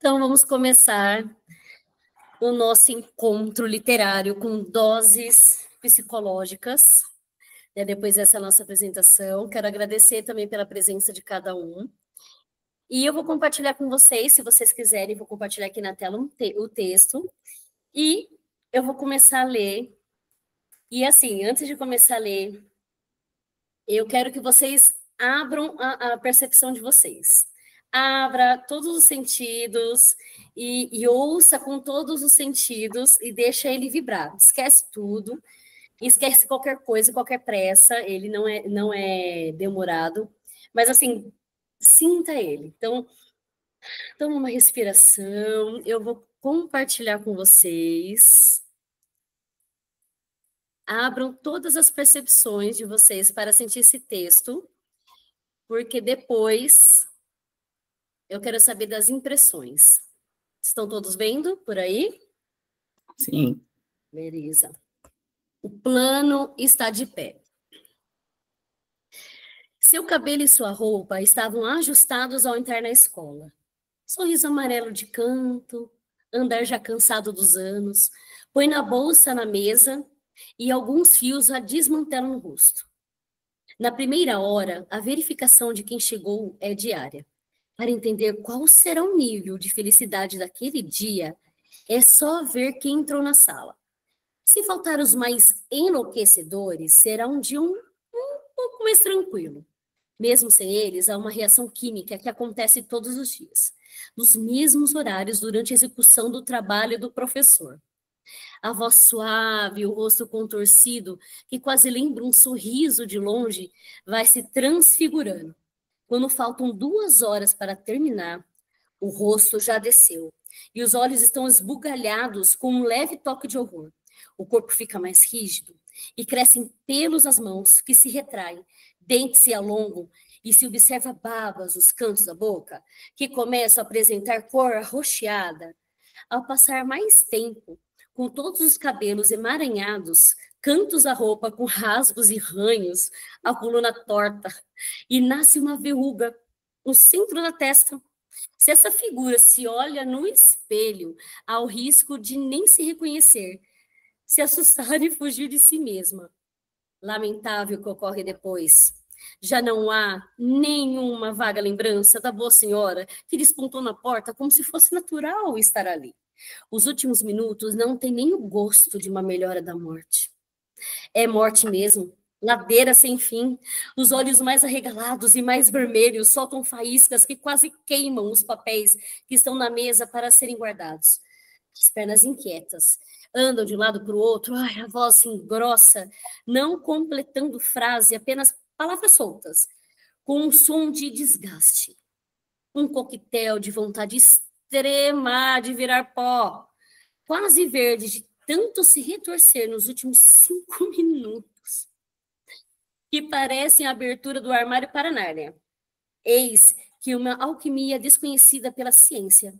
Então, vamos começar o nosso encontro literário com doses psicológicas, né? Depois dessa nossa apresentação. Quero agradecer também pela presença de cada um. E eu vou compartilhar com vocês, se vocês quiserem, vou compartilhar aqui na tela o texto. E eu vou começar a ler. E assim, antes de começar a ler, eu quero que vocês abram a percepção de vocês. Abra todos os sentidos e ouça com todos os sentidos e deixa ele vibrar. Esquece tudo, esquece qualquer coisa, qualquer pressa, ele não é demorado, mas assim, sinta ele. Então, toma uma respiração, eu vou compartilhar com vocês. Abram todas as percepções de vocês para sentir esse texto, porque depois eu quero saber das impressões. Estão todos vendo por aí? Sim. Beleza. O plano está de pé. Seu cabelo e sua roupa estavam ajustados ao entrar na escola. Sorriso amarelo de canto, andar já cansado dos anos, põe na bolsa na mesa e alguns fios a desmantelam no rosto. Na primeira hora, a verificação de quem chegou é diária. Para entender qual será o nível de felicidade daquele dia, é só ver quem entrou na sala. Se faltar os mais enlouquecedores, será um dia um pouco mais tranquilo. Mesmo sem eles, há uma reação química que acontece todos os dias, nos mesmos horários durante a execução do trabalho do professor. A voz suave, o rosto contorcido, que quase lembra um sorriso de longe, vai se transfigurando. Quando faltam 2 horas para terminar, o rosto já desceu e os olhos estão esbugalhados com um leve toque de horror. O corpo fica mais rígido e crescem pelos nas mãos que se retraem, dentes se alongam e se observa babas nos cantos da boca, que começam a apresentar cor arroxeada. Ao passar mais tempo, com todos os cabelos emaranhados, cantos da roupa com rasgos e ranhos, a coluna torta, e nasce uma verruga no centro da testa. Se essa figura se olha no espelho, há o risco de nem se reconhecer, se assustar e fugir de si mesma. Lamentável o que ocorre depois. Já não há nenhuma vaga lembrança da boa senhora que despontou na porta como se fosse natural estar ali. Os últimos minutos não têm nem o gosto de uma melhora da morte. É morte mesmo, ladeira sem fim. Os olhos mais arregalados e mais vermelhos soltam faíscas que quase queimam os papéis que estão na mesa para serem guardados. As pernas inquietas andam de um lado para o outro, a voz se engrossa, não completando frase, apenas palavras soltas, com um som de desgaste. Um coquetel de vontade extrema de virar pó, quase verde de tanto se retorcer nos últimos 5 minutos, que parecem a abertura do armário para Nárnia. Eis que uma alquimia desconhecida pela ciência.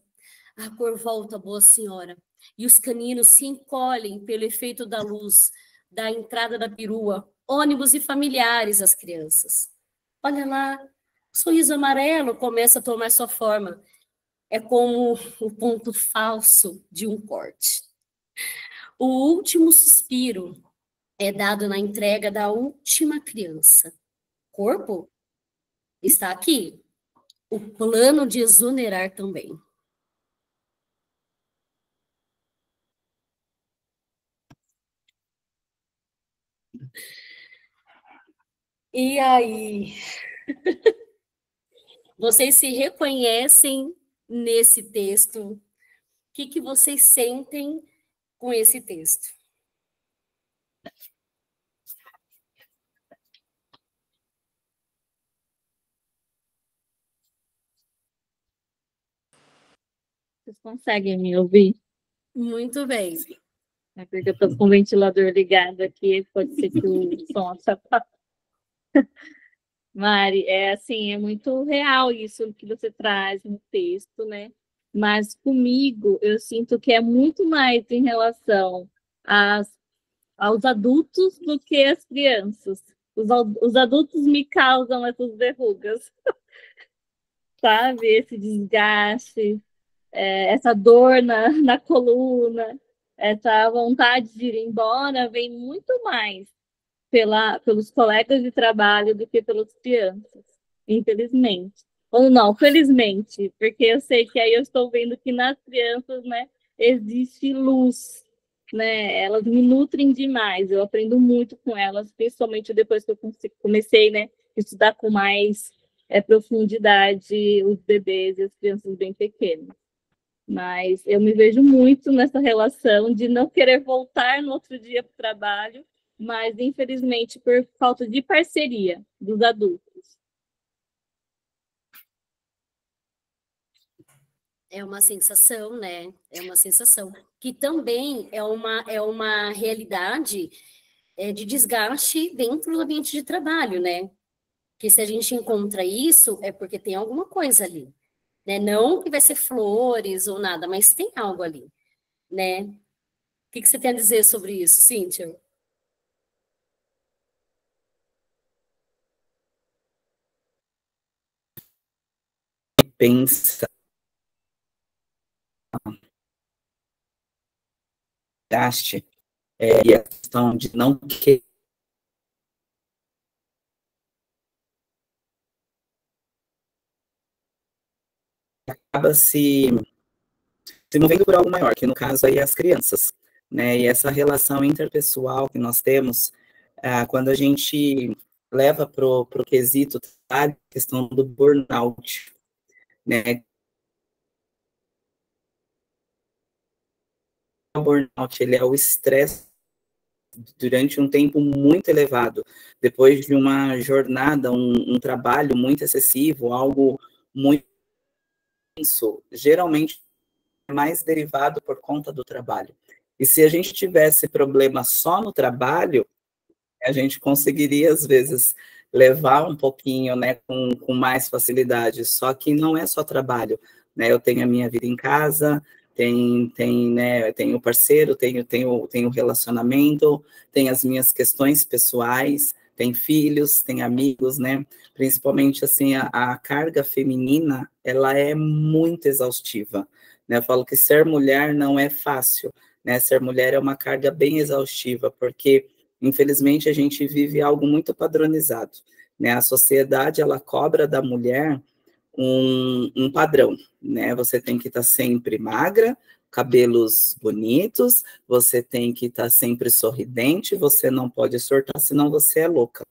A cor volta, boa senhora, e os caninos se encolhem pelo efeito da luz, da entrada da perua, ônibus e familiares às crianças. Olha lá, o sorriso amarelo começa a tomar sua forma. É como o ponto falso de um corte. O último suspiro é dado na entrega da última criança. Corpo está aqui. O plano de exonerar também. E aí? Vocês se reconhecem nesse texto? O que vocês sentem com esse texto? Vocês conseguem me ouvir? Muito bem. É porque eu estou com o ventilador ligado aqui, pode ser que o som atrapalhe. Mari, é assim, é muito real isso que você traz no texto, né? Mas comigo, eu sinto que é muito mais em relação aos adultos do que às crianças. Os adultos me causam essas verrugas, sabe? Esse desgaste. essa dor na coluna, essa vontade de ir embora vem muito mais pelos colegas de trabalho do que pelas crianças, infelizmente. Ou não, felizmente, porque eu sei que aí eu estou vendo que nas crianças, né, existe luz, né? Elas me nutrem demais. Eu aprendo muito com elas, principalmente depois que eu comecei, né, a estudar com mais profundidade os bebês e as crianças bem pequenas. Mas eu me vejo muito nessa relação de não querer voltar no outro dia para o trabalho, mas infelizmente por falta de parceria dos adultos. É uma sensação, né? É uma sensação que também é uma realidade de desgaste dentro do ambiente de trabalho, né? Que se a gente encontra isso, é porque tem alguma coisa ali, né? Não que vai ser flores ou nada, mas tem algo ali, né? O que você tem a dizer sobre isso, Cíntia? Pensa, e a questão de não querer acaba se movendo por algo maior, que no caso aí é as crianças, né? E essa relação interpessoal que nós temos, quando a gente leva para o quesito a questão do burnout, né? O burnout, ele é o estresse durante um tempo muito elevado, depois de uma jornada, um trabalho muito excessivo, algo muito intenso, geralmente mais derivado por conta do trabalho. E se a gente tivesse problema só no trabalho, a gente conseguiria, às vezes, levar um pouquinho, né, com mais facilidade. Só que não é só trabalho, né? Eu tenho a minha vida em casa, né, tenho parceiro, tenho relacionamento, tenho as minhas questões pessoais, tem filhos, tem amigos, né? Principalmente, assim, a carga feminina, ela é muito exaustiva, né? Eu falo que ser mulher não é fácil, né? Ser mulher é uma carga bem exaustiva, porque infelizmente, a gente vive algo muito padronizado, né? A sociedade, ela cobra da mulher um padrão, né? Você tem que estar sempre magra, cabelos bonitos, você tem que estar sempre sorridente, você não pode surtar, senão você é louca.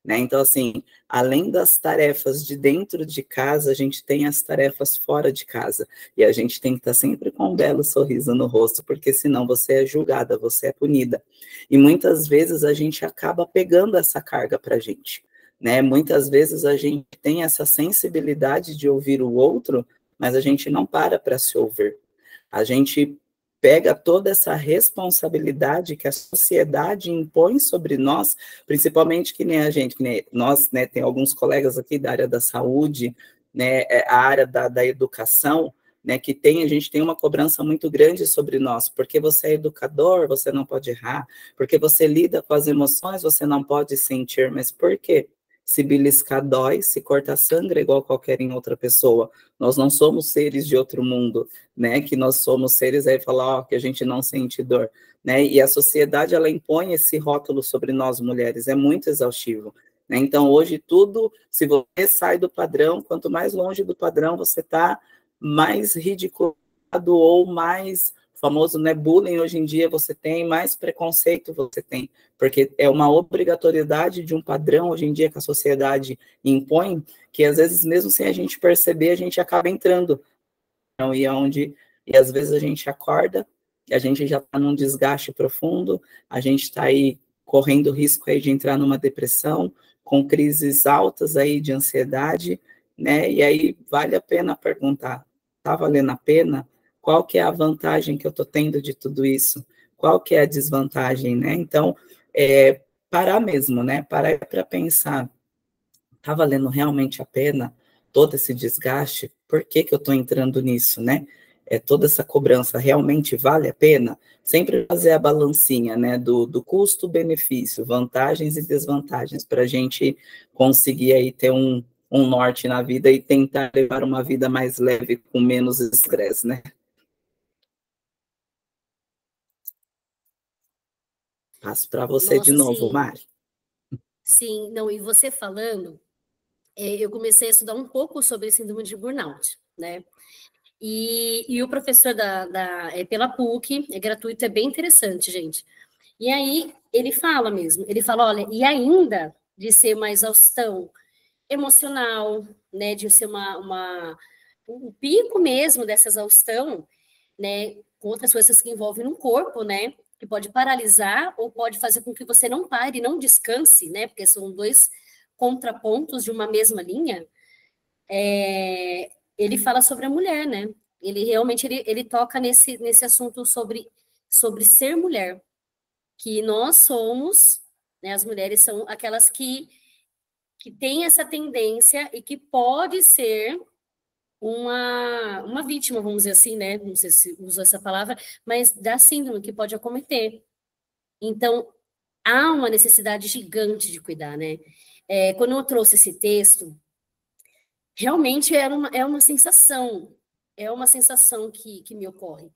Né? Então, assim, além das tarefas de dentro de casa, a gente tem as tarefas fora de casa. E a gente tem que estar sempre com um belo sorriso no rosto, porque senão você é julgada, você é punida. E muitas vezes a gente acaba pegando essa carga para a gente. Né? Muitas vezes a gente tem essa sensibilidade de ouvir o outro, mas a gente não para se ouvir. A gente pega toda essa responsabilidade que a sociedade impõe sobre nós, principalmente que nem a gente, que nem nós, né, tem alguns colegas aqui da área da saúde, né, a área da educação, né, a gente tem uma cobrança muito grande sobre nós, porque você é educador, você não pode errar, porque você lida com as emoções, você não pode sentir, mas por quê? Se beliscar dói, se cortar sangra igual qualquer outra pessoa. Nós não somos seres de outro mundo, né? Que nós somos seres aí falar que a gente não sente dor, né? E a sociedade ela impõe esse rótulo sobre nós mulheres, é muito exaustivo. Né? Então hoje tudo, se você sai do padrão, quanto mais longe do padrão você está, mais ridicularizado ou mais famoso, né, bullying hoje em dia você tem, mais preconceito você tem, porque é uma obrigatoriedade de um padrão hoje em dia que a sociedade impõe, que às vezes mesmo sem a gente perceber, a gente acaba entrando. E às vezes a gente acorda, a gente já está num desgaste profundo, a gente está aí correndo risco aí de entrar numa depressão, com crises altas aí de ansiedade, né? E aí vale a pena perguntar, está valendo a pena? Qual que é a vantagem que eu estou tendo de tudo isso? Qual que é a desvantagem, né? Então, parar mesmo, né? Parar para pensar, está valendo realmente a pena todo esse desgaste? Por que eu estou entrando nisso, né? Toda essa cobrança realmente vale a pena? Sempre fazer a balancinha, né, do custo-benefício, vantagens e desvantagens, para a gente conseguir aí ter um norte na vida e tentar levar uma vida mais leve, com menos estresse, né? Passo para você de Nossa, novo, sim. Mari. Sim, não, e você falando, eu comecei a estudar um pouco sobre síndrome de burnout, né? E o professor pela PUC, é gratuito, é bem interessante, gente. E aí, ele fala mesmo, ele fala, olha, e ainda de ser uma exaustão emocional, né, de ser um pico mesmo dessa exaustão, né, com outras coisas que envolvem no corpo, né, que pode paralisar ou pode fazer com que você não pare, não descanse, né, porque são dois contrapontos de uma mesma linha. Ele fala sobre a mulher, né, ele realmente ele toca nesse assunto sobre ser mulher, que nós somos, né, as mulheres são aquelas que têm essa tendência e que pode ser uma vítima, vamos dizer assim, né? Não sei se usa essa palavra, mas da síndrome que pode acometer. Então, há uma necessidade gigante de cuidar, né? Quando eu trouxe esse texto, realmente é uma sensação que me ocorre.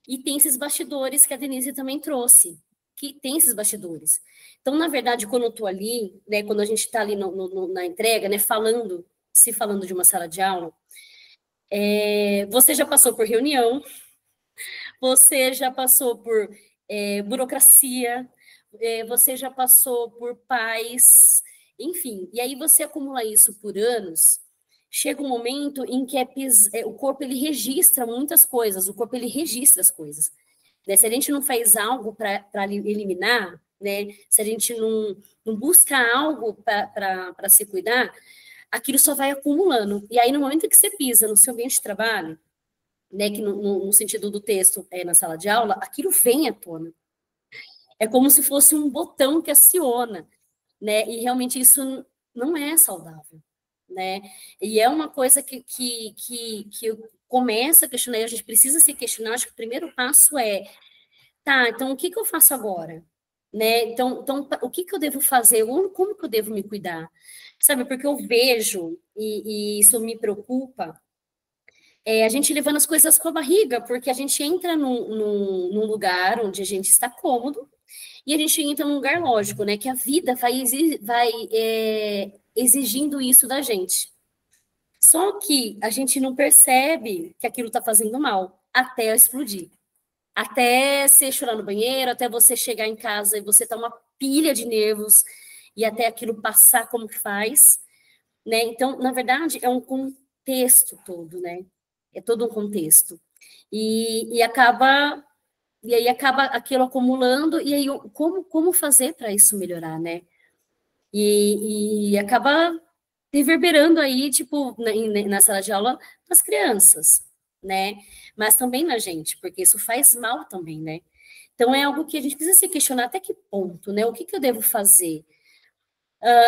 E tem esses bastidores que a Denise também trouxe, que tem esses bastidores. Então, na verdade, quando eu estou ali, né, quando a gente está ali na entrega, né, falando de uma sala de aula, você já passou por reunião, você já passou por burocracia, você já passou por pais, enfim. E aí você acumula isso por anos, chega um momento em que o corpo ele registra muitas coisas, o corpo ele registra as coisas. Né? Se a gente não faz algo para eliminar, né? Se a gente não busca algo para se cuidar, aquilo só vai acumulando. E aí, no momento que você pisa no seu ambiente de trabalho, né, que no sentido do texto na sala de aula, aquilo vem à tona. É como se fosse um botão que aciona, né? E realmente isso não é saudável, né? E é uma coisa que começa a questionar, e a gente precisa se questionar. Acho que o primeiro passo tá, então o que eu faço agora? Né? Então, o que eu devo fazer? Como que eu devo me cuidar? Sabe, porque eu vejo, e isso me preocupa, a gente levando as coisas com a barriga, porque a gente entra num lugar onde a gente está cômodo, e a gente entra num lugar lógico, né? Que a vida vai exigindo isso da gente. Só que a gente não percebe que aquilo está fazendo mal, até explodir. Até você chorar no banheiro, até você chegar em casa e você tá uma pilha de nervos, e até aquilo passar como que faz, né? Então, na verdade, é um contexto todo, né? É todo um contexto. E aí acaba aquilo acumulando, e aí como fazer para isso melhorar, né? E acaba reverberando aí, tipo, na sala de aula das crianças, né? Mas também na gente, porque isso faz mal também, né? Então é algo que a gente precisa se questionar até que ponto, né? O que eu devo fazer?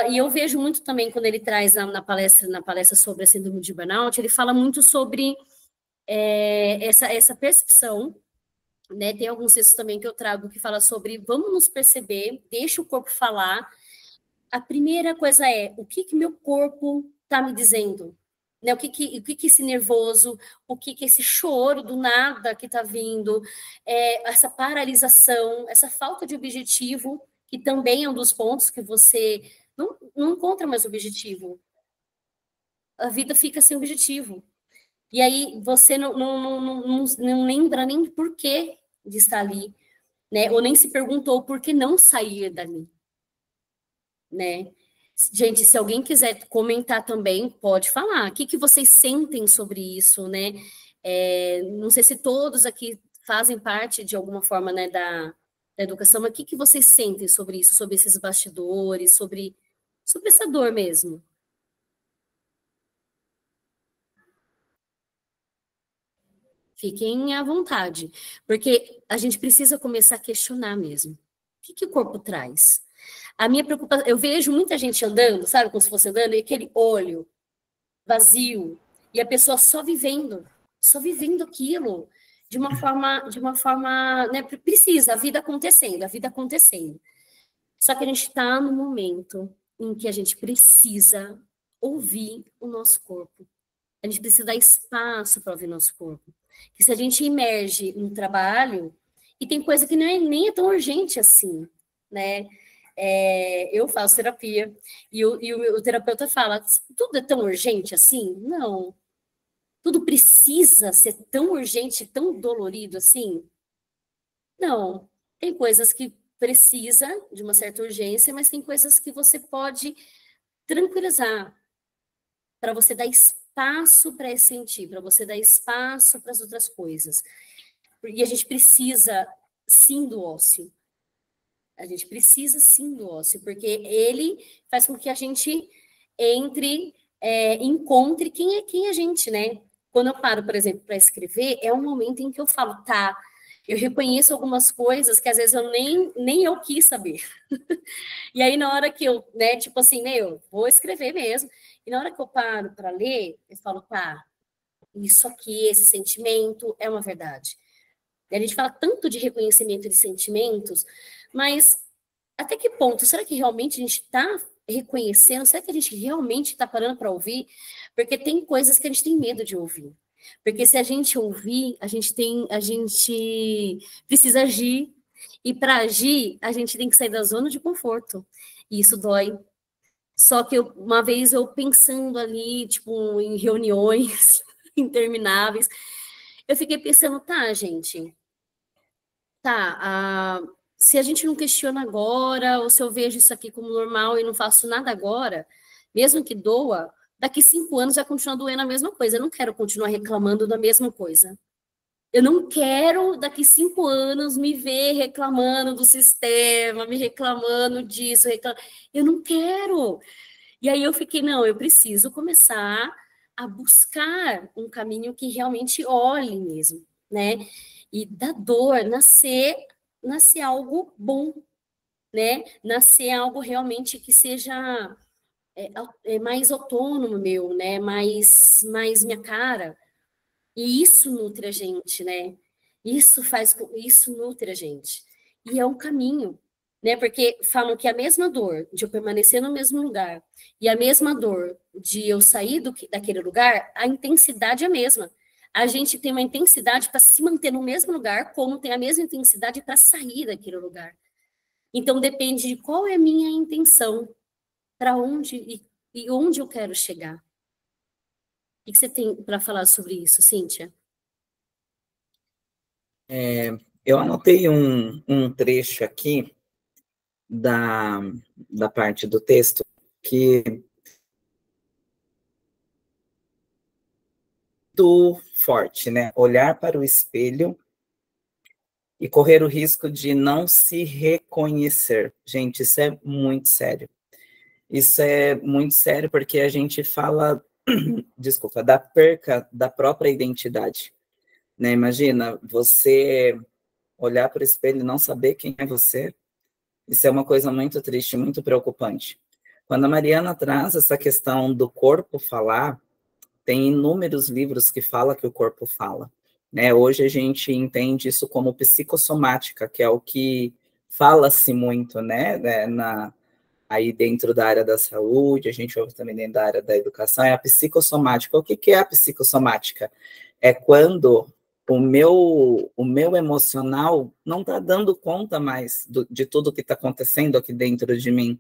E eu vejo muito também quando ele traz na palestra sobre a síndrome de burnout, ele fala muito sobre essa percepção, né? Tem alguns textos também que eu trago que fala sobre vamos nos perceber, deixa o corpo falar. A primeira coisa é o que meu corpo está me dizendo, né? O que esse nervoso, o que esse choro do nada que está vindo, essa paralisação, essa falta de objetivo, que também é um dos pontos que você não encontra mais objetivo. A vida fica sem objetivo. E aí você não lembra nem por que de estar ali, né? Ou nem se perguntou por que não sair dali, né? Gente, se alguém quiser comentar também, pode falar. O que vocês sentem sobre isso, né? Não sei se todos aqui fazem parte de alguma forma, né, da educação, mas o que vocês sentem sobre isso, sobre esses bastidores, sobre essa dor mesmo? Fiquem à vontade, porque a gente precisa começar a questionar mesmo. O que o corpo traz? A minha preocupação, eu vejo muita gente andando, sabe, como se fosse andando, e aquele olho vazio, e a pessoa só vivendo aquilo de uma forma, né, precisa, a vida acontecendo. Só que a gente está no momento em que a gente precisa ouvir o nosso corpo. A gente precisa dar espaço para ouvir nosso corpo. Porque se a gente emerge no trabalho, e tem coisa que nem é tão urgente assim, né? Eu faço terapia, e o terapeuta fala, tudo é tão urgente assim? Não. Tudo precisa ser tão urgente, tão dolorido assim? Não. Tem coisas que precisa de uma certa urgência, mas tem coisas que você pode tranquilizar, para você dar espaço para sentir, para você dar espaço para as outras coisas. E a gente precisa, sim, do ócio. A gente precisa, sim, do ócio, porque ele faz com que a gente encontre quem é a gente, né? Quando eu paro, por exemplo, para escrever, é um momento em que eu falo, tá, eu reconheço algumas coisas que às vezes eu nem eu quis saber. E aí, na hora que eu, né, tipo assim, né, eu vou escrever mesmo, e na hora que eu paro para ler, eu falo, tá, isso aqui, esse sentimento é uma verdade. E a gente fala tanto de reconhecimento de sentimentos, mas até que ponto? Será que realmente a gente está reconhecendo? Será que a gente realmente está parando para ouvir? Porque tem coisas que a gente tem medo de ouvir. Porque se a gente ouvir, a gente precisa agir. E para agir, a gente tem que sair da zona de conforto. E isso dói. Só que uma vez eu pensando ali, tipo, em reuniões intermináveis, eu fiquei pensando, tá, gente, tá, se a gente não questiona agora, ou se eu vejo isso aqui como normal e não faço nada agora, mesmo que doa, daqui 5 anos vai continuar doendo a mesma coisa. Eu não quero continuar reclamando da mesma coisa. Eu não quero, daqui 5 anos, me ver reclamando do sistema, me reclamando disso, eu não quero. E aí eu fiquei, não, eu preciso começar a buscar um caminho que realmente olhe mesmo, né? E da dor nascer algo bom, né? Nascer algo realmente que seja mais autônomo meu, né? Mais minha cara. E isso nutre a gente, né? Isso nutre a gente. E é um caminho, né? Porque falam que a mesma dor de eu permanecer no mesmo lugar e a mesma dor de eu sair daquele lugar, a intensidade é a mesma. A gente tem uma intensidade para se manter no mesmo lugar, como tem a mesma intensidade para sair daquele lugar. Então depende de qual é a minha intenção, para onde e onde eu quero chegar. O que você tem para falar sobre isso, Cíntia? Eu anotei um trecho aqui da parte do texto que é muito forte, né? Olhar para o espelho e correr o risco de não se reconhecer. Gente, isso é muito sério. Isso é muito sério porque a gente fala, desculpa, da perca da própria identidade, né? Imagina você olhar para o espelho e não saber quem é você. Isso é uma coisa muito triste, muito preocupante. Quando a Mariana traz essa questão do corpo falar, tem inúmeros livros que falam que o corpo fala, né? Hoje a gente entende isso como psicossomática, que é o que fala-se muito, né? Aí dentro da área da saúde, a gente ouve também dentro da área da educação, é a psicossomática. O que é a psicossomática? É quando o meu emocional não está dando conta mais de tudo que está acontecendo aqui dentro de mim.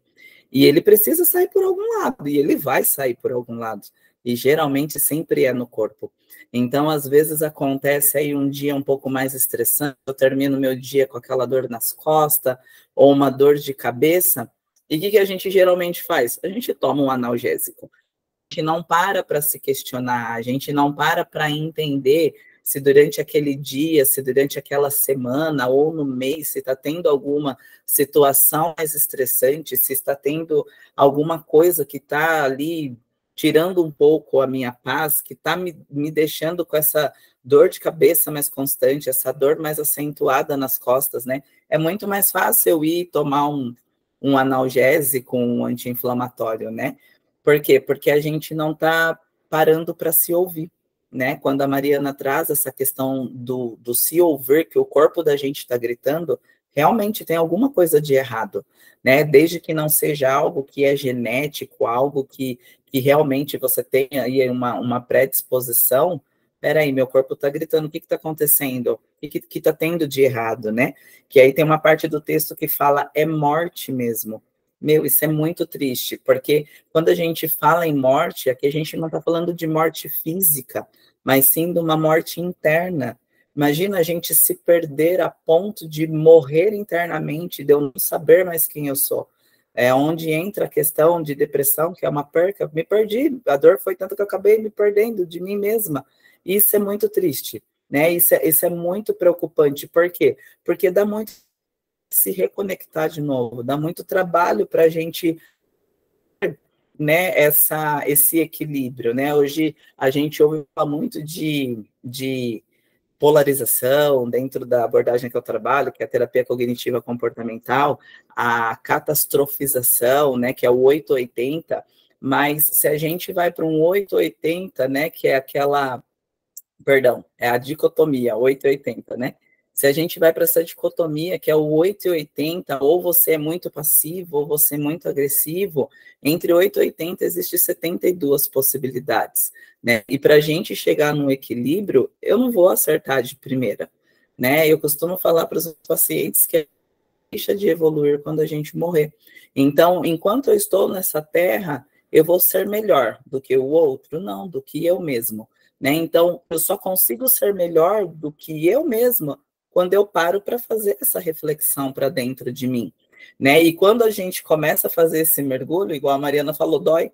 E ele precisa sair por algum lado, e ele vai sair por algum lado. E geralmente sempre é no corpo. Então, às vezes acontece aí um dia um pouco mais estressante, eu termino meu dia com aquela dor nas costas, ou uma dor de cabeça, e o que a gente geralmente faz? A gente toma um analgésico. A gente não para se questionar, a gente não para entender se durante aquele dia, se durante aquela semana ou no mês, se está tendo alguma situação mais estressante, se está tendo alguma coisa que está ali tirando um pouco a minha paz, que está me deixando com essa dor de cabeça mais constante, essa dor mais acentuada nas costas, né? É muito mais fácil eu ir tomar um analgésico, um anti-inflamatório, né? Por quê? Porque a gente não está parando para se ouvir, né? Quando a Mariana traz essa questão do se ouvir, que o corpo da gente está gritando, realmente tem alguma coisa de errado, né? Desde que não seja algo que é genético, algo que realmente você tenha aí uma predisposição. Peraí, meu corpo está gritando, o que está acontecendo? O que está tendo de errado, né? Que aí tem uma parte do texto que fala, é morte mesmo. Meu, isso é muito triste, porque quando a gente fala em morte, aqui a gente não está falando de morte física, mas sim de uma morte interna. Imagina a gente se perder a ponto de morrer internamente, de eu não saber mais quem eu sou. É onde entra a questão de depressão, que é uma perca. Me perdi, a dor foi tanto que eu acabei me perdendo de mim mesma. Isso é muito triste, né? Isso é muito preocupante. Por quê? Porque dá muito se reconectar de novo, dá muito trabalho para a gente, né, esse equilíbrio, né? Hoje a gente ouve falar muito de polarização dentro da abordagem que eu trabalho, que é a terapia cognitiva comportamental, a catastrofização, né, que é o 880, mas se a gente vai para um 880, né, que é a dicotomia, 880, né? Se a gente vai para essa dicotomia, que é o 880, ou você é muito passivo, ou você é muito agressivo, entre 8 e 80 existe 72 possibilidades, né? E para a gente chegar no equilíbrio, eu não vou acertar de primeira, né? Eu costumo falar para os pacientes que deixa de evoluir quando a gente morrer. Então, enquanto eu estou nessa terra, eu vou ser melhor do que o outro? Não, do que eu mesmo, né? Então, eu só consigo ser melhor do que eu mesma quando eu paro para fazer essa reflexão para dentro de mim, né? E quando a gente começa a fazer esse mergulho, igual a Mariana falou, dói,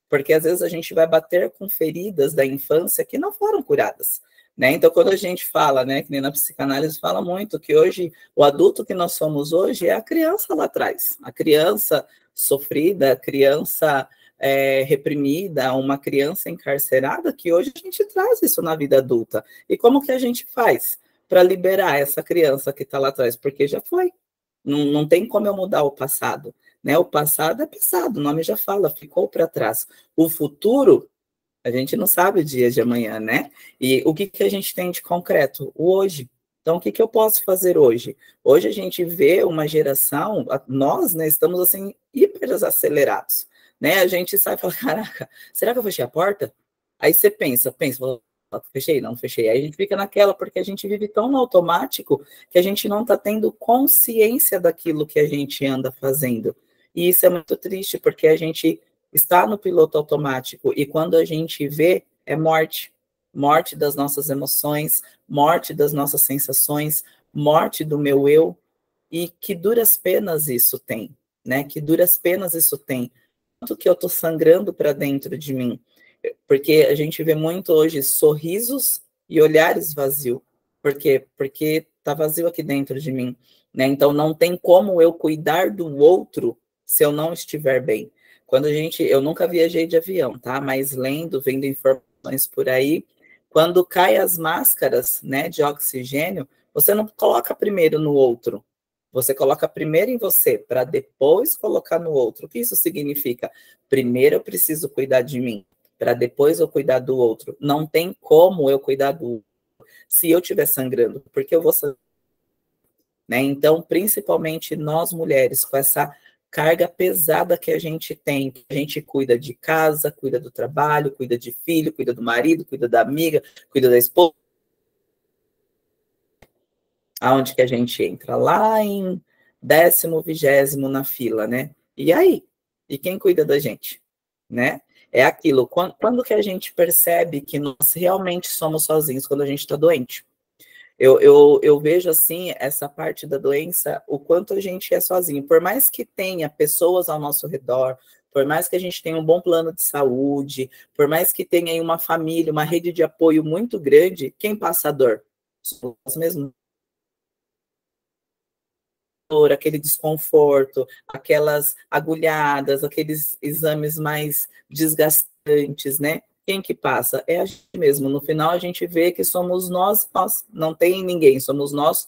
porque às vezes a gente vai bater com feridas da infância que não foram curadas, né? Então, quando a gente fala, né, que nem na psicanálise fala muito, que hoje, o adulto que nós somos hoje é a criança lá atrás, a criança sofrida, a criança reprimida, uma criança encarcerada, que hoje a gente traz isso na vida adulta. E como que a gente faz para liberar essa criança que está lá atrás? Porque já foi. Não tem como eu mudar o passado, né? O passado é passado, o nome já fala, ficou para trás. O futuro, a gente não sabe o dia de amanhã, né? E o que a gente tem de concreto? O hoje. Então, o que eu posso fazer hoje? Hoje a gente vê uma geração, nós, né, estamos assim, hiper acelerados, né? A gente sai e fala, caraca, será que eu fechei a porta? Aí você pensa, fechei, não fechei. Aí a gente fica naquela, porque a gente vive tão no automático que a gente não está tendo consciência daquilo que a gente anda fazendo. E isso é muito triste, porque a gente está no piloto automático, e quando a gente vê, é morte. Morte das nossas emoções, morte das nossas sensações, morte do meu eu, e que duras penas isso tem, né? Que duras penas isso tem. Tanto que eu estou sangrando para dentro de mim, porque a gente vê muito hoje sorrisos e olhares vazios. Por quê? Porque está vazio aqui dentro de mim, né? Então não tem como eu cuidar do outro se eu não estiver bem. Eu nunca viajei de avião, tá? Mas vendo informações por aí, quando cai as máscaras, né, de oxigênio, você não coloca primeiro no outro. Você coloca primeiro em você, para depois colocar no outro. O que isso significa? Primeiro eu preciso cuidar de mim, para depois eu cuidar do outro. Não tem como eu cuidar do outro se eu estiver sangrando, porque eu vou sangrar, né? Então, principalmente nós mulheres, com essa carga pesada que a gente tem, a gente cuida de casa, cuida do trabalho, cuida de filho, cuida do marido, cuida da amiga, cuida da esposa. Aonde que a gente entra? Lá em 10º, 20º na fila, né? E aí? E quem cuida da gente? Né? É aquilo, quando que a gente percebe que nós realmente somos sozinhos? Quando a gente está doente. Eu vejo, assim, essa parte da doença, o quanto a gente é sozinho. Por mais que tenha pessoas ao nosso redor, por mais que a gente tenha um bom plano de saúde, por mais que tenha aí uma família, uma rede de apoio muito grande, quem passa a dor? Somos nós mesmos. Aquele desconforto, aquelas agulhadas, aqueles exames mais desgastantes, né? Quem que passa? É a gente mesmo. No final, a gente vê que somos nós, não tem ninguém, somos nós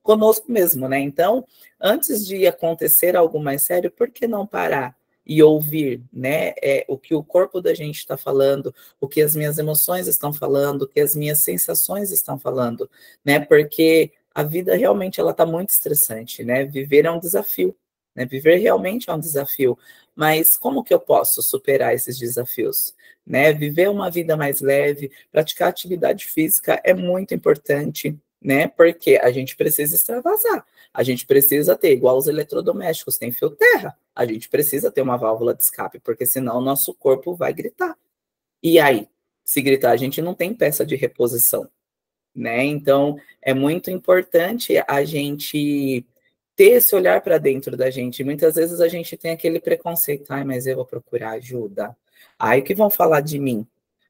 conosco mesmo, né? Então, antes de acontecer algo mais sério, por que não parar e ouvir, né? O que o corpo da gente está falando, o que as minhas emoções estão falando, o que as minhas sensações estão falando, né? Porque a vida realmente ela está muito estressante, né? Viver é um desafio, né? Viver realmente é um desafio, mas como que eu posso superar esses desafios? Né? Viver uma vida mais leve, praticar atividade física é muito importante, né? Porque a gente precisa extravasar, a gente precisa ter, igual os eletrodomésticos, tem fio terra, a gente precisa ter uma válvula de escape, porque senão o nosso corpo vai gritar. E aí, se gritar, a gente não tem peça de reposição, né? Então, é muito importante a gente ter esse olhar para dentro da gente. Muitas vezes a gente tem aquele preconceito, ai, mas eu vou procurar ajuda. Ai, o que vão falar de mim?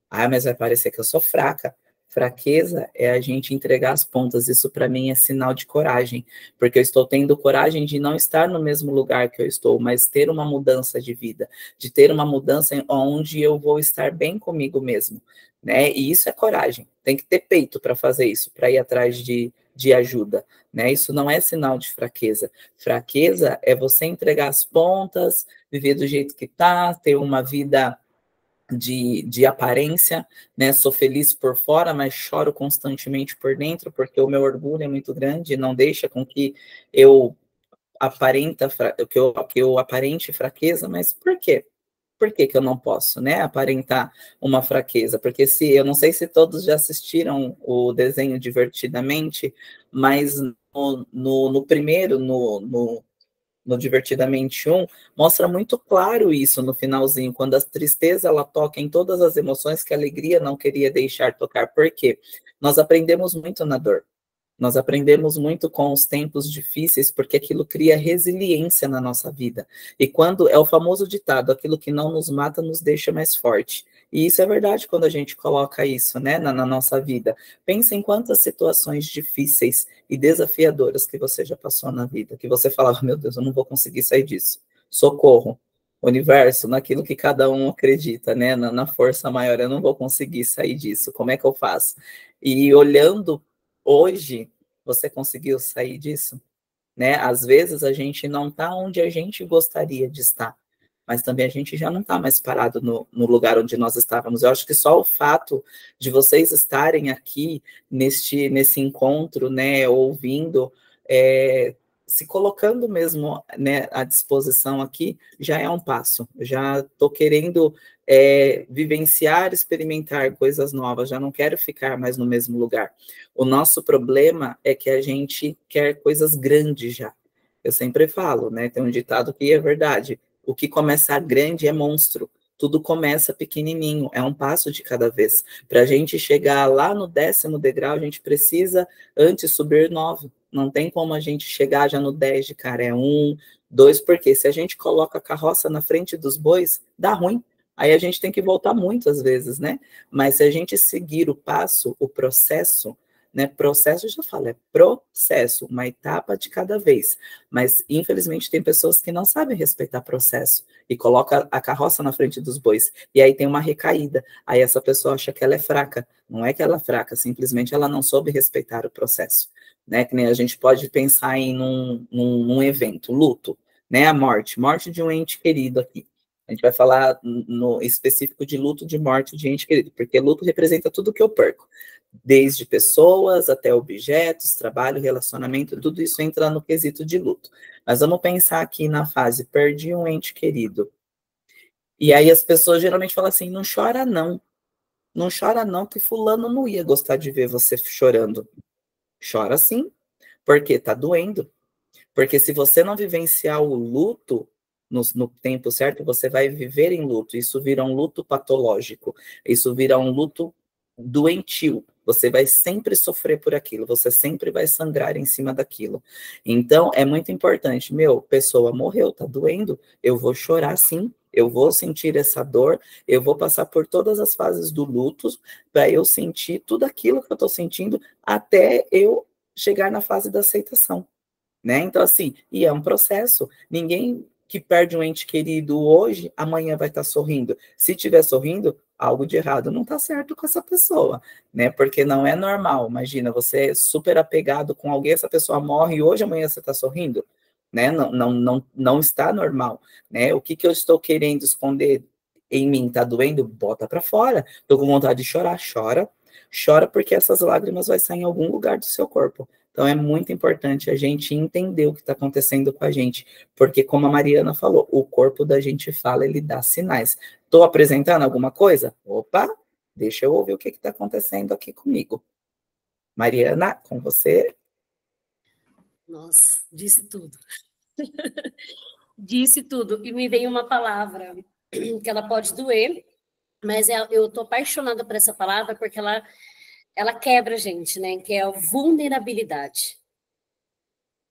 Ah, mas vai parecer que eu sou fraca. Fraqueza é a gente entregar as pontas. Isso para mim é sinal de coragem, porque eu estou tendo coragem de não estar no mesmo lugar que eu estou, mas ter uma mudança de vida, de ter uma mudança onde eu vou estar bem comigo mesmo, né? E isso é coragem. Tem que ter peito para fazer isso, para ir atrás de ajuda, né? Isso não é sinal de fraqueza. Fraqueza é você entregar as pontas, viver do jeito que tá, ter uma vida de aparência, né? Sou feliz por fora, mas choro constantemente por dentro, porque o meu orgulho é muito grande, não deixa com que eu que eu aparente fraqueza, mas por quê? Por que que eu não posso, né, aparentar uma fraqueza? Porque se eu não sei se todos já assistiram o desenho Divertidamente, mas no primeiro, no Divertidamente um, mostra muito claro isso no finalzinho, quando a tristeza ela toca em todas as emoções que a alegria não queria deixar tocar. Por quê? Nós aprendemos muito na dor. Nós aprendemos muito com os tempos difíceis, porque aquilo cria resiliência na nossa vida. E quando é o famoso ditado, aquilo que não nos mata nos deixa mais forte. E isso é verdade quando a gente coloca isso, né, na nossa vida. Pensa em quantas situações difíceis e desafiadoras que você já passou na vida, que você falava, meu Deus, eu não vou conseguir sair disso. Socorro. Universo, naquilo que cada um acredita, né, na força maior, eu não vou conseguir sair disso. Como é que eu faço? E olhando hoje, você conseguiu sair disso? Né? Às vezes a gente não está onde a gente gostaria de estar, mas também a gente já não está mais parado no lugar onde nós estávamos. Eu acho que só o fato de vocês estarem aqui nesse encontro, né, ouvindo, se colocando mesmo, né, à disposição aqui, já é um passo. Eu já estou querendo vivenciar, experimentar coisas novas, já não quero ficar mais no mesmo lugar. O nosso problema é que a gente quer coisas grandes já. Eu sempre falo, né? Tem um ditado que é verdade. O que começa grande é monstro. Tudo começa pequenininho, é um passo de cada vez. Para a gente chegar lá no 10º degrau, a gente precisa antes subir 9. Não tem como a gente chegar já no 10 de cara. É 1, 2, porque se a gente coloca a carroça na frente dos bois, dá ruim. Aí a gente tem que voltar muitas vezes, né? Mas se a gente seguir o passo, o processo, né? Processo, eu já falo, é processo, uma etapa de cada vez. Mas, infelizmente, tem pessoas que não sabem respeitar processo e coloca a carroça na frente dos bois. E aí tem uma recaída. Aí essa pessoa acha que ela é fraca. Não é que ela é fraca, simplesmente ela não soube respeitar o processo. Né? Que nem a gente pode pensar em num evento, luto, né? A morte de um ente querido aqui. A gente vai falar no específico de luto de morte de ente querido, porque luto representa tudo que eu perco. Desde pessoas até objetos, trabalho, relacionamento, tudo isso entra no quesito de luto. Mas vamos pensar aqui na fase, perdi um ente querido. E aí as pessoas geralmente falam assim, não chora não. Não chora não, que fulano não ia gostar de ver você chorando. Chora sim, porque tá doendo. Porque se você não vivenciar o luto no tempo certo, você vai viver em luto. Isso vira um luto patológico. Isso vira um luto doentio. Você vai sempre sofrer por aquilo. Você sempre vai sangrar em cima daquilo. Então, é muito importante. Pessoa morreu, tá doendo. Eu vou chorar sim. Eu vou sentir essa dor. Eu vou passar por todas as fases do luto para eu sentir tudo aquilo que eu estou sentindo até eu chegar na fase da aceitação. Né? Então, assim, e é um processo. Ninguém que perde um ente querido hoje, amanhã vai estar sorrindo. Se estiver sorrindo, algo de errado não está certo com essa pessoa, né? Porque não é normal. Imagina, você é super apegado com alguém, essa pessoa morre e hoje, amanhã você está sorrindo, né? Não está normal, né? O que eu estou querendo esconder em mim? Está doendo? Bota para fora. Estou com vontade de chorar, chora. Chora porque essas lágrimas vão sair em algum lugar do seu corpo. Então, é muito importante a gente entender o que está acontecendo com a gente, porque, como a Mariana falou, o corpo da gente fala, ele dá sinais. Estou apresentando alguma coisa? Opa, deixa eu ouvir o que está acontecendo aqui comigo. Mariana, com você. Nossa, disse tudo. Disse tudo. E me veio uma palavra que ela pode doer, mas eu estou apaixonada por essa palavra porque ela quebra a gente, né? Que é a vulnerabilidade.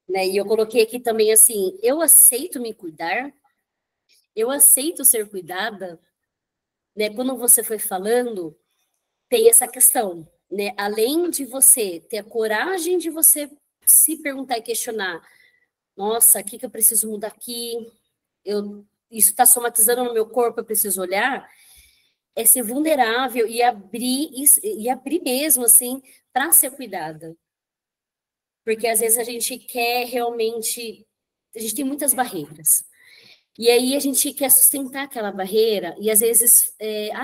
Né? E eu coloquei aqui também assim, eu aceito me cuidar, eu aceito ser cuidada, né? Quando você foi falando, tem essa questão, né? Além de você ter a coragem de você se perguntar e questionar, nossa, o que eu preciso mudar aqui? Isso está somatizando no meu corpo, eu preciso olhar. É ser vulnerável e abrir mesmo, assim, para ser cuidada. Porque às vezes a gente quer realmente. A gente tem muitas barreiras. E aí a gente quer sustentar aquela barreira, e às vezes,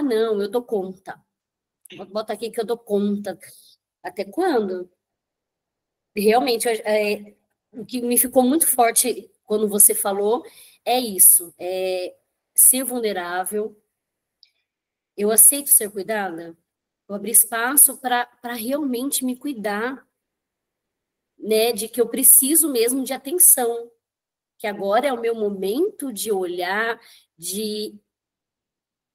não, eu dou conta. Vou botar aqui que eu dou conta. Até quando? Realmente, o que me ficou muito forte quando você falou é isso, é ser vulnerável. Eu aceito ser cuidada, eu abrir espaço para realmente me cuidar, né? De que eu preciso mesmo de atenção, que agora é o meu momento de olhar, de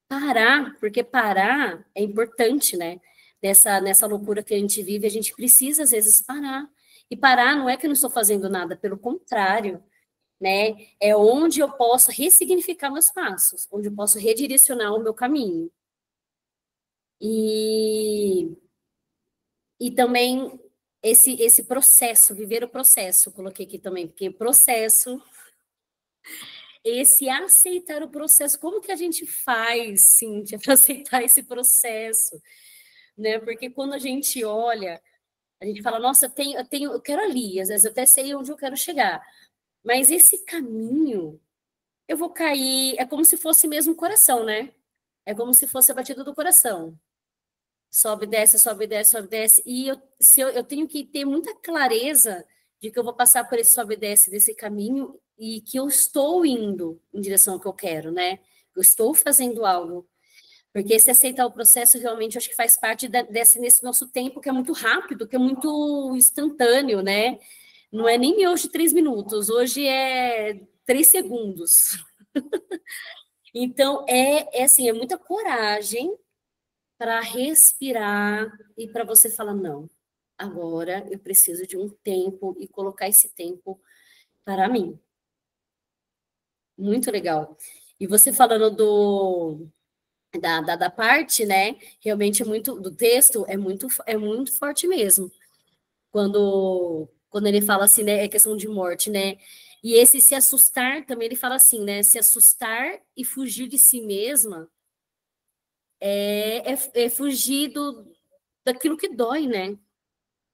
parar, porque parar é importante, né? Nessa loucura que a gente vive, a gente precisa, às vezes, parar. E parar não é que eu não estou fazendo nada, pelo contrário, né? É onde eu posso ressignificar meus passos, onde eu posso redirecionar o meu caminho. E também esse processo, viver o processo, eu coloquei aqui também, porque processo, esse aceitar o processo, como que a gente faz, Cíntia, para aceitar esse processo? Né? Porque quando a gente olha, a gente fala, nossa, eu quero ali, às vezes eu até sei onde eu quero chegar, mas esse caminho, eu vou cair, é como se fosse mesmo o coração, né? É como se fosse a batida do coração. Sobe, desce, sobe, desce, sobe, desce. E eu tenho que ter muita clareza de que eu vou passar por esse sobe e desce desse caminho e que eu estou indo em direção ao que eu quero, né? Eu estou fazendo algo. Porque se aceitar o processo, realmente, acho que faz parte nesse nosso tempo, que é muito rápido, que é muito instantâneo, né? Não é nem hoje 3 minutos, hoje é 3 segundos. Então, assim, é muita coragem para respirar e para você falar, não, agora eu preciso de um tempo e colocar esse tempo para mim. Muito legal. E você falando da parte, né? Realmente do texto é muito forte mesmo. Quando ele fala assim, né? É questão de morte, né? E esse se assustar também, ele fala assim, né? Se assustar e fugir de si mesma é fugir daquilo que dói, né?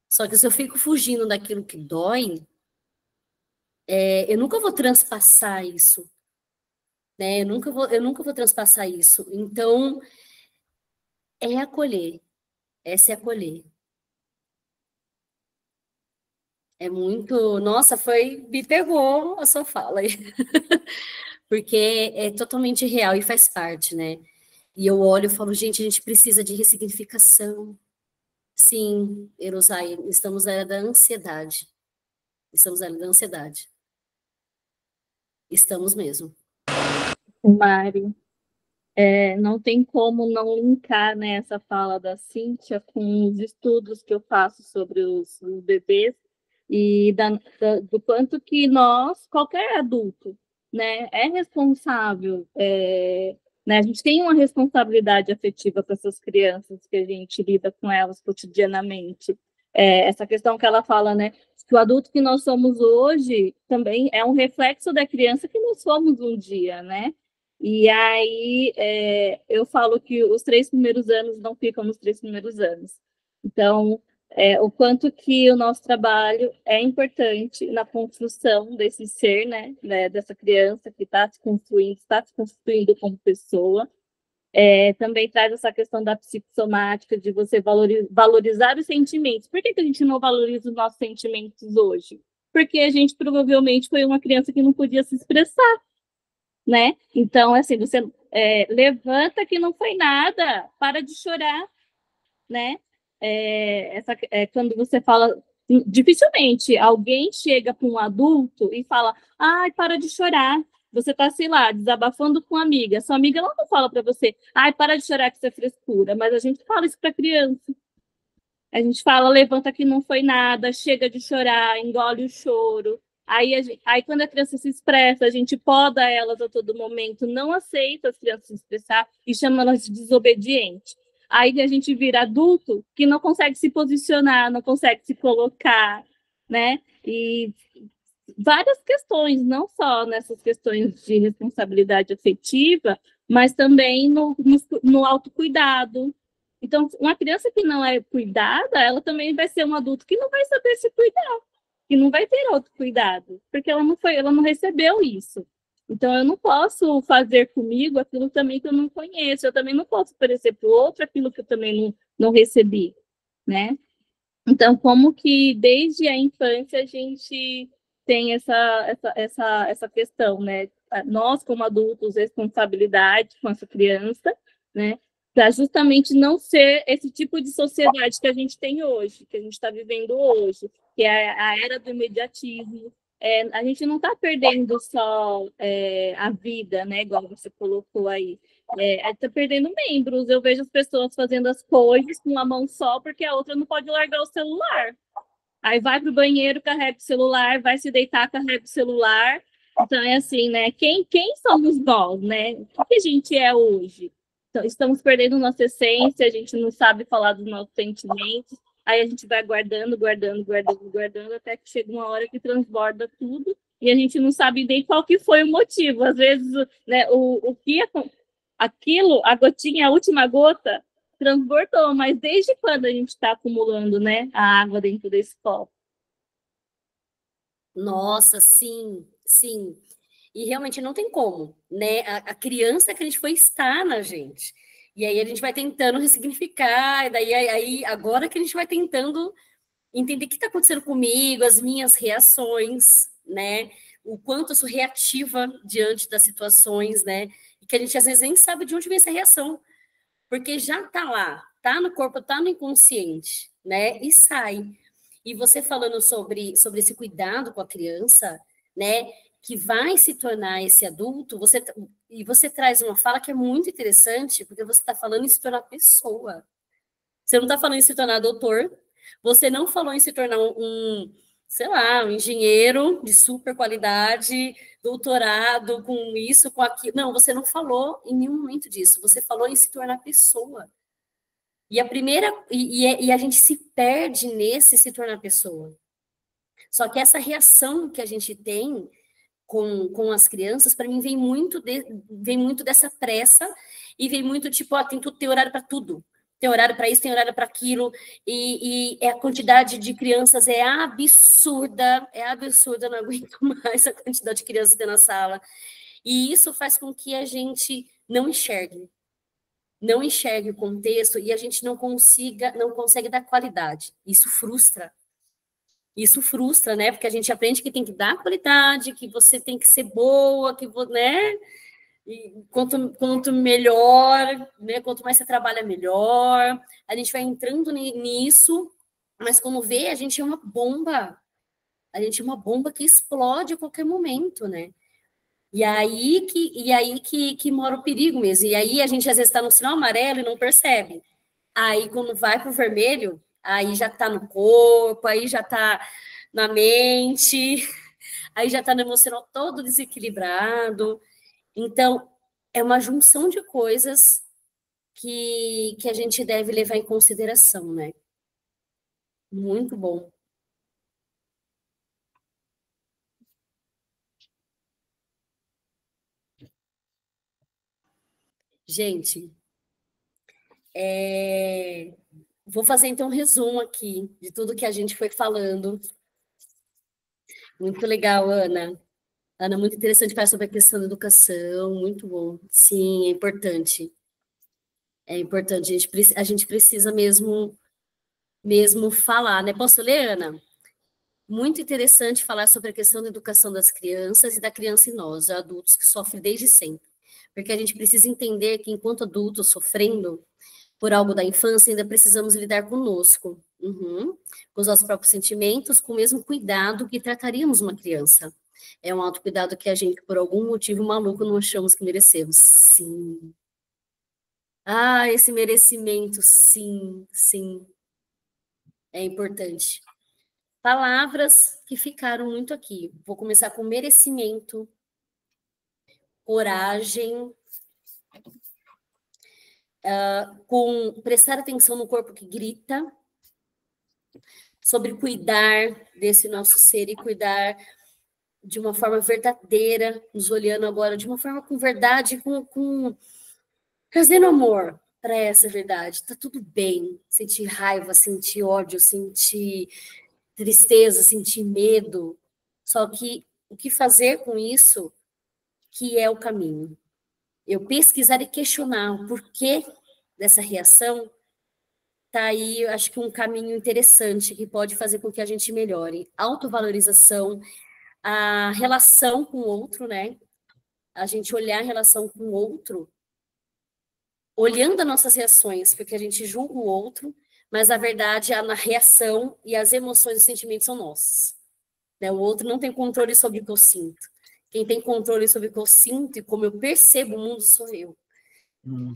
Só que se eu fico fugindo daquilo que dói, eu nunca vou transpassar isso, né? Eu nunca vou transpassar isso. Então, é acolher. Essa é acolher. É muito. Nossa, me pegou a sua fala aí. Porque é totalmente real e faz parte, né? E eu olho e falo, gente, a gente precisa de ressignificação. Sim, Erosai, estamos na era da ansiedade. Estamos na era da ansiedade. Estamos mesmo. Mário, não tem como não linkar, né, essa fala da Cíntia com os estudos que eu faço sobre os bebês e do quanto que qualquer adulto, né, é responsável, né, a gente tem uma responsabilidade afetiva com essas crianças que a gente lida com elas cotidianamente. Essa questão que ela fala, né, que o adulto que nós somos hoje também é um reflexo da criança que nós fomos um dia, né? E aí eu falo que os 3 primeiros anos não ficam nos 3 primeiros anos. Então, o quanto que o nosso trabalho é importante na construção desse ser, né, dessa criança que está se construindo como pessoa. Também traz essa questão da psicossomática, de você valorizar os sentimentos. Por que a gente não valoriza os nossos sentimentos hoje? Porque a gente provavelmente foi uma criança que não podia se expressar, né? Então, assim, você levanta que não foi nada, para de chorar, né? Quando você fala, dificilmente alguém chega para um adulto e fala, ai, para de chorar. Você está, sei lá, desabafando com uma amiga. Sua amiga ela não fala para você, ai, para de chorar que isso é frescura. Mas a gente fala isso para criança. A gente fala, levanta que não foi nada, chega de chorar, engole o choro. Aí quando a criança se expressa, a gente poda elas a todo momento, não aceita as crianças se expressar e chama elas de desobediente. Aí a gente vira adulto que não consegue se posicionar, não consegue se colocar, né? E várias questões, não só nessas questões de responsabilidade afetiva, mas também no autocuidado. Então, uma criança que não é cuidada, ela também vai ser um adulto que não vai saber se cuidar, que não vai ter autocuidado, porque ela não recebeu isso. Então, eu não posso fazer comigo aquilo também que eu não conheço, eu também não posso oferecer para o outro aquilo que eu também não recebi, né? Então, como que desde a infância a gente tem essa questão, né? Nós, como adultos, responsabilidade com essa criança, né? Para justamente não ser esse tipo de sociedade que a gente tem hoje, que a gente está vivendo hoje, que é a era do imediatismo. A gente não está perdendo só a vida, né? Igual você colocou aí. Está perdendo membros. Eu vejo as pessoas fazendo as coisas com uma mão só, porque a outra não pode largar o celular. Aí vai para o banheiro, carrega o celular, vai se deitar, carrega o celular. Então, é assim, né? Quem somos nós, né? O que a gente é hoje? Então, estamos perdendo nossa essência, a gente não sabe falar dos nossos sentimentos. Aí a gente vai guardando, guardando, guardando, guardando, até que chega uma hora que transborda tudo e a gente não sabe nem qual que foi o motivo. Às vezes, né, aquilo, a gotinha, a última gota, transbordou, mas desde quando a gente está acumulando, né, a água dentro desse copo? Nossa, sim, sim. E realmente não tem como, né? A criança que a gente foi estar na gente. E aí a gente vai tentando ressignificar, e daí aí, agora que a gente vai tentando entender o que está acontecendo comigo, as minhas reações, né? O quanto eu sou reativa diante das situações, né? E que a gente às vezes nem sabe de onde vem essa reação, porque já está lá, está no corpo, está no inconsciente, né? E sai. E você falando sobre esse cuidado com a criança, né? Que vai se tornar esse adulto, você traz uma fala que é muito interessante, porque você está falando em se tornar pessoa. Você não está falando em se tornar doutor, você não falou em se tornar sei lá, um engenheiro de super qualidade, doutorado com isso, com aquilo. Não, você não falou em nenhum momento disso. Você falou em se tornar pessoa. E a gente se perde nesse se tornar pessoa. Só que essa reação que a gente tem com as crianças, para mim, vem muito dessa pressa e vem muito tipo, tem que ter horário para tudo. Tem horário para isso, tem horário para aquilo, e a quantidade de crianças é absurda, eu não aguento mais a quantidade de crianças que tem na sala. E isso faz com que a gente não enxergue o contexto e a gente não consegue dar qualidade. Isso frustra, né? Porque a gente aprende que tem que dar qualidade, que você tem que ser boa, né? E quanto melhor, né? Quanto mais você trabalha, melhor. A gente vai entrando nisso, mas como vê, a gente é uma bomba. A gente é uma bomba que explode a qualquer momento, né? E aí que mora o perigo mesmo. E aí a gente às vezes está no sinal amarelo e não percebe. Aí quando vai para o vermelho, aí já está no corpo, aí já está na mente, aí já está no emocional todo desequilibrado. Então, é uma junção de coisas que a gente deve levar em consideração, né? Muito bom. Gente, vou fazer então um resumo aqui de tudo que a gente foi falando. Muito legal, Ana. Ana, muito interessante falar sobre a questão da educação, muito bom. Sim, é importante. É importante, a gente precisa mesmo falar, né? Posso ler, Ana? Muito interessante falar sobre a questão da educação das crianças e da criança em nós, adultos que sofrem desde sempre. Porque a gente precisa entender que, enquanto adultos sofrendo por algo da infância, ainda precisamos lidar conosco, com os nossos próprios sentimentos, com o mesmo cuidado que trataríamos uma criança. É um autocuidado que a gente, por algum motivo maluco, não achamos que merecemos. Sim. Ah, esse merecimento, sim, sim. É importante. Palavras que ficaram muito aqui. Vou começar com merecimento, coragem, com prestar atenção no corpo que grita, sobre cuidar desse nosso ser e cuidar de uma forma verdadeira, nos olhando agora de uma forma com verdade, trazendo amor para essa verdade. Tá tudo bem sentir raiva, sentir ódio, sentir tristeza, sentir medo. Só que o que fazer com isso que é o caminho? Eu pesquisar e questionar o porquê dessa reação. Tá aí, eu acho que um caminho interessante que pode fazer com que a gente melhore. Autovalorização, a relação com o outro, né? A gente olhar a relação com o outro, olhando as nossas reações, porque a gente julga o outro, mas na verdade a reação e as emoções e os sentimentos são nossos. Né? O outro não tem controle sobre o que eu sinto. Quem tem controle sobre o que eu sinto e como eu percebo o mundo sou eu.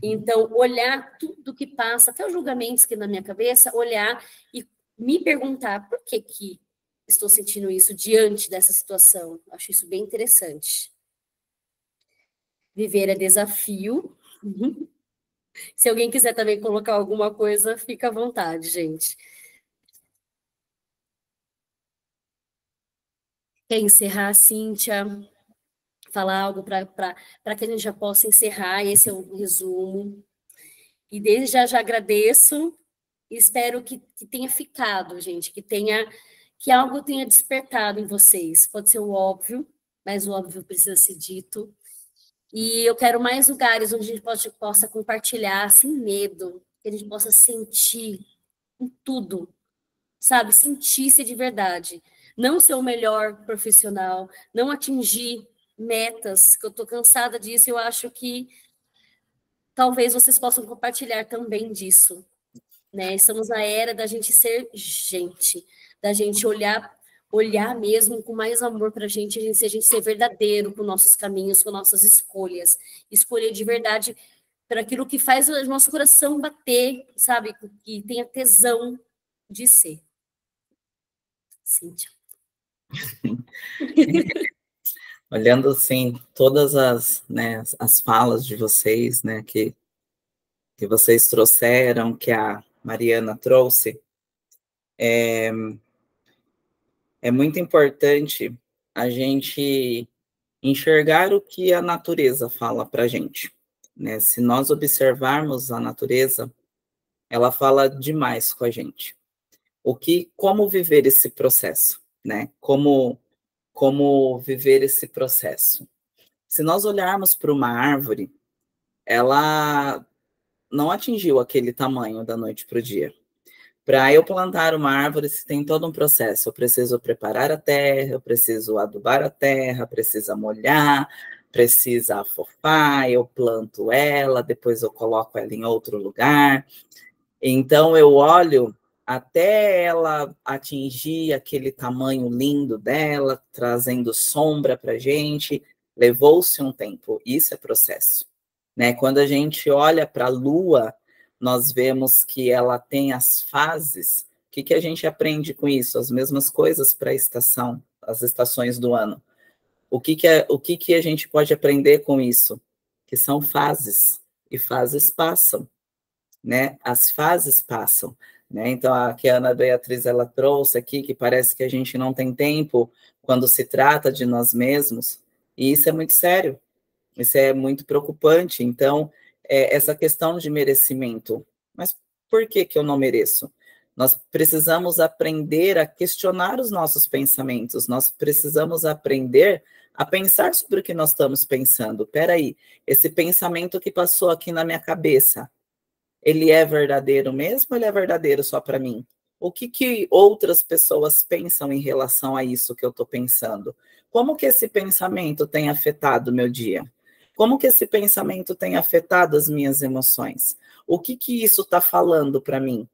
Então, olhar tudo que passa, até os julgamentos que na minha cabeça, olhar e me perguntar por que estou sentindo isso diante dessa situação. Acho isso bem interessante. Viver é desafio. Se alguém quiser também colocar alguma coisa, fica à vontade, gente. Quer encerrar, Cíntia? Falar algo para que a gente já possa encerrar. Esse é o resumo. E desde já agradeço e espero que tenha ficado, gente, que algo tenha despertado em vocês. Pode ser o óbvio, mas o óbvio precisa ser dito. E eu quero mais lugares onde a gente possa compartilhar sem medo, que a gente possa sentir em tudo, sabe? Sentir-se de verdade. Não ser o melhor profissional, não atingir metas, que eu estou cansada disso, eu acho que talvez vocês possam compartilhar também disso, né? Estamos na era da gente ser gente, da gente olhar mesmo com mais amor para a gente ser verdadeiro com nossos caminhos, com nossas escolhas, escolher de verdade para aquilo que faz o nosso coração bater, sabe? Que tenha tesão de ser. Cíntia. Olhando assim todas as falas de vocês, né, que vocês trouxeram, que a Mariana trouxe, é muito importante a gente enxergar o que a natureza fala para a gente, né? Se nós observarmos a natureza, ela fala demais com a gente. Como viver esse processo, né? Como viver esse processo. Se nós olharmos para uma árvore, ela não atingiu aquele tamanho da noite para o dia. Para eu plantar uma árvore, se tem todo um processo. Eu preciso preparar a terra, eu preciso adubar a terra, precisa molhar, precisa afofar, eu planto ela, depois eu coloco ela em outro lugar. Então, eu olho até ela atingir aquele tamanho lindo dela, trazendo sombra para a gente, levou-se um tempo. Isso é processo, né? Quando a gente olha para a Lua, nós vemos que ela tem as fases. O que a gente aprende com isso? As mesmas coisas para a estação, as estações do ano. O que a gente pode aprender com isso? Que são fases, e fases passam, né? As fases passam, né? Então, a que a Ana Beatriz ela trouxe aqui, que parece que a gente não tem tempo quando se trata de nós mesmos, e isso é muito sério, isso é muito preocupante. Então, essa questão de merecimento, mas por que eu não mereço? Nós precisamos aprender a questionar os nossos pensamentos, nós precisamos aprender a pensar sobre o que nós estamos pensando. Espera aí, esse pensamento que passou aqui na minha cabeça, ele é verdadeiro mesmo ou ele é verdadeiro só para mim? O que outras pessoas pensam em relação a isso que eu estou pensando? Como que esse pensamento tem afetado o meu dia? Como que esse pensamento tem afetado as minhas emoções? O que isso está falando para mim?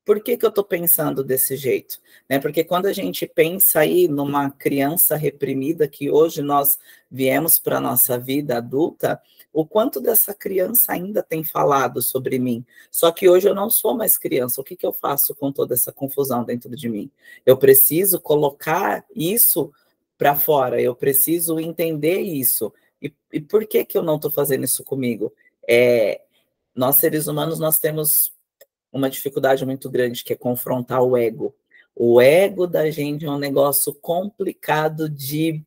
Por que eu estou pensando desse jeito? Né? Porque quando a gente pensa aí numa criança reprimida, que hoje nós viemos para a nossa vida adulta, o quanto dessa criança ainda tem falado sobre mim. Só que hoje eu não sou mais criança. O que eu faço com toda essa confusão dentro de mim? Eu preciso colocar isso para fora, eu preciso entender isso. E por que eu não estou fazendo isso comigo? Nós, seres humanos, nós temos uma dificuldade muito grande, que é confrontar o ego. O ego da gente é um negócio complicado de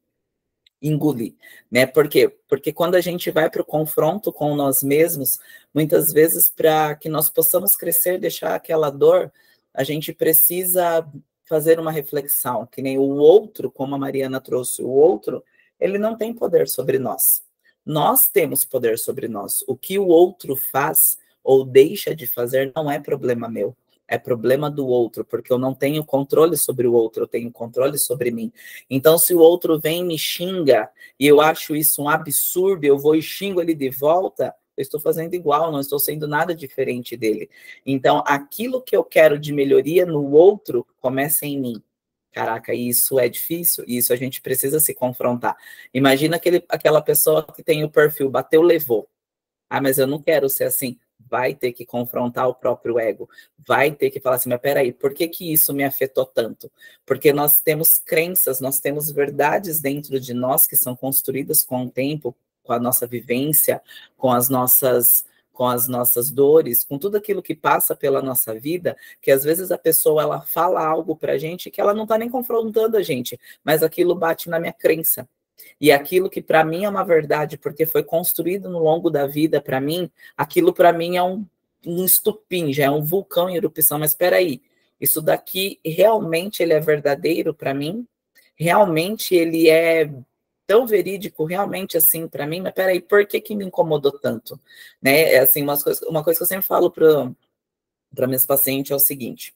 engolir, né? Por quê? Porque quando a gente vai para o confronto com nós mesmos, muitas vezes, para que nós possamos crescer, deixar aquela dor, a gente precisa fazer uma reflexão, que nem o outro, como a Mariana trouxe, o outro, ele não tem poder sobre nós. Nós temos poder sobre nós. O que o outro faz ou deixa de fazer não é problema meu. É problema do outro, porque eu não tenho controle sobre o outro, eu tenho controle sobre mim. Então, se o outro vem e me xinga, e eu acho isso um absurdo, eu vou e xingo ele de volta, eu estou fazendo igual, não estou sendo nada diferente dele. Então, aquilo que eu quero de melhoria no outro, começa em mim. Caraca, isso é difícil, isso a gente precisa se confrontar. Imagina aquela pessoa que tem o perfil, bateu, levou. Ah, mas eu não quero ser assim. Vai ter que confrontar o próprio ego. Vai ter que falar assim, mas peraí, por que isso me afetou tanto? Porque nós temos crenças, nós temos verdades dentro de nós que são construídas com o tempo, com a nossa vivência, com as nossas dores, com tudo aquilo que passa pela nossa vida, que às vezes a pessoa ela fala algo pra gente que ela não tá nem confrontando a gente, mas aquilo bate na minha crença. E aquilo que para mim é uma verdade, porque foi construído no longo da vida para mim, aquilo para mim é um estupim, já é um vulcão em erupção. Mas espera aí, isso daqui realmente ele é verdadeiro para mim? Realmente ele é tão verídico, realmente assim para mim? Mas espera aí, por que me incomodou tanto? Né? É assim, uma coisa que eu sempre falo para meus pacientes é o seguinte: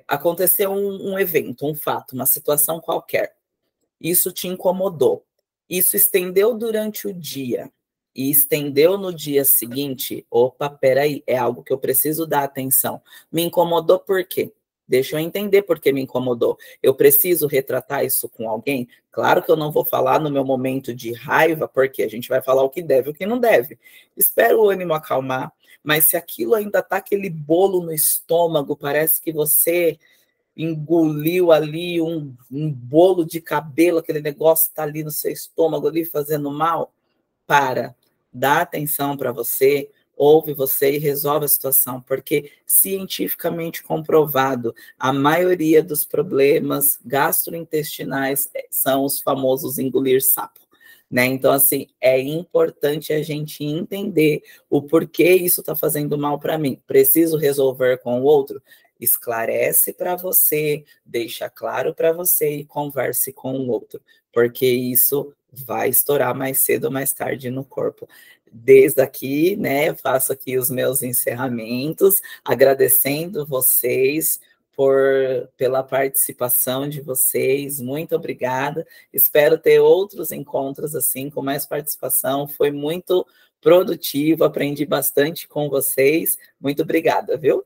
aconteceu um evento, um fato, uma situação qualquer. Isso te incomodou. Isso estendeu durante o dia e estendeu no dia seguinte. Opa, peraí, é algo que eu preciso dar atenção. Me incomodou por quê? Deixa eu entender por que me incomodou. Eu preciso retratar isso com alguém? Claro que eu não vou falar no meu momento de raiva, porque a gente vai falar o que deve e o que não deve. Espero o ânimo acalmar, mas se aquilo ainda tá aquele bolo no estômago, parece que você engoliu ali um bolo de cabelo, aquele negócio está ali no seu estômago, ali fazendo mal, dá atenção para você, ouve você e resolve a situação, porque cientificamente comprovado, a maioria dos problemas gastrointestinais são os famosos engolir sapo. Né? Então, assim, é importante a gente entender o porquê isso está fazendo mal para mim. Preciso resolver com o outro? Esclarece para você, deixa claro para você e converse com o outro, porque isso vai estourar mais cedo ou mais tarde no corpo. Desde aqui, né, eu faço aqui os meus encerramentos, agradecendo vocês pela participação de vocês, muito obrigada. Espero ter outros encontros assim, com mais participação. Foi muito produtivo, aprendi bastante com vocês. Muito obrigada, viu?